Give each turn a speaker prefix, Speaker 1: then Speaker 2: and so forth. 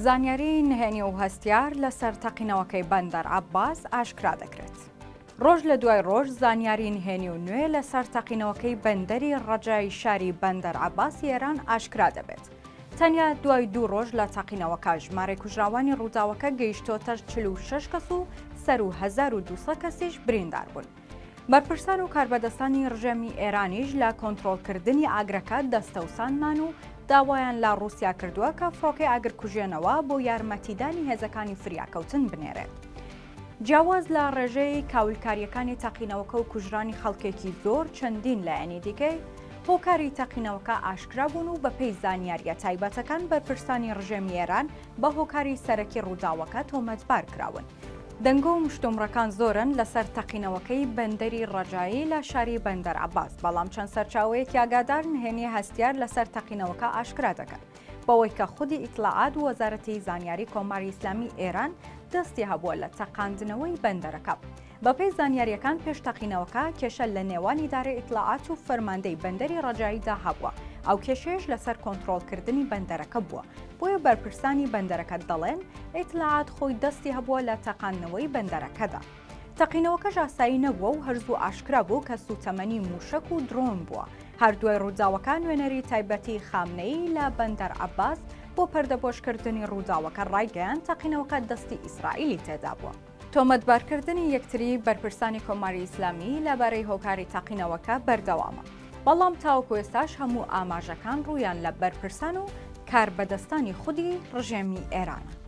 Speaker 1: زانیاری نهێنی و هەستیار لەسەر تەقینەوەکەی بەندەر عەباس ئاشکرا دەکرێت. ڕۆژ لە دوای ڕۆژ زانیاری نهێنی و نوێ لەسەر تەقینەوەکەی بەندەری ڕەجای شاری بەندەر عەباسی ئێران ئاشکرا دەبێت. تەنیا دوای 2 ڕۆژ لە تەقینەوەکە ژمارەی کوژراوانی ڕووداوەکە گەیشتۆتە 46 کەس و سەر و 1200 کەسیش بریندار بوون. بەرپرسان و کاربەدەستانی ڕژێمی ئێرانیش لە کۆنتڕۆڵکردنی ئاگرەکە دەستەوسانمان و داوایان لە ڕووسیا کردووە کە فڕۆکەی ئاگرکوژێنەوە بۆ یارمەتیدانی هێزەکانی فریاکەوتن بنێرێت. جیاواز لە ڕێژەی کاولکاریەکانی تەقینەوەکە و کوژرانی خەڵکێکی زۆر چەندین لایەنی دیکەی هۆکاری تەقینەوەکە ئاشکرا بوون و بەپێی زانیاریە تایبەتەکان بەرپرسانی ڕژێمی ئێران بە هۆکاری سەرەکی ڕووداوەکە تۆمەتبار کراون. دەنگۆ و مشتومڕەکان زۆرن لەسەر تەقینەوەکەی بەندەری ڕەجایی لە شاری بەندەر عەباس، بەڵام چەند سەرچاوەیەکی ئاگادار نهێنی هەستیار لەسەر تەقینەوەکە ئاشکرا دەکەن بەوەی کە خودی ئیتلاعات و وەزارەتی زانیاری کۆماری ئیسلامی ئێران دەستی هەبووە لە تەقاندنەوەی بەندەرەکە. بەپێی زانیاریەکان پێش تەقینەوەکە کێشە لە نێوان ئیدارەی ئیتلاعات و فەرماندەی بەندەری ڕەجاییدا هەبووە، ئەو کێشەیەش لەسەر کۆنتڕۆڵکردنی بەندەرەکە بووە، بۆیە بەرپرسانی بەندەرەکە دەڵێن ئیتلاعات خۆی دەستی هەبووە لە تەقاندنەوەی بەندەرەکەدا. تەقینەوەکەش ئاسایی نەبووە و هەرزوو ئاشکرا بوو کە سوتەمەنی موشک و درۆن بووە. هەردووای ڕووداوەکان وێنەری تایبەتی خامنەیی لە بەندەر عەباس بۆ پەردەبۆشکردنی ڕووداوەکە ڕایگەیاند تەقینەوەکە دەستی ئیسرائیلی تێدا بووە. تۆمەتبارکردنی یەکتری بەرپرسانی کۆماری ئیسلامی لەبارەی هۆکاری تەقینەوەکە بەردەوامە، بەڵام تاوەکو ئێستاش هەموو ئاماژەکان ڕوویان لە بەرپرسان و کاربەدەستانی خودی ڕژێمی ئێرانە.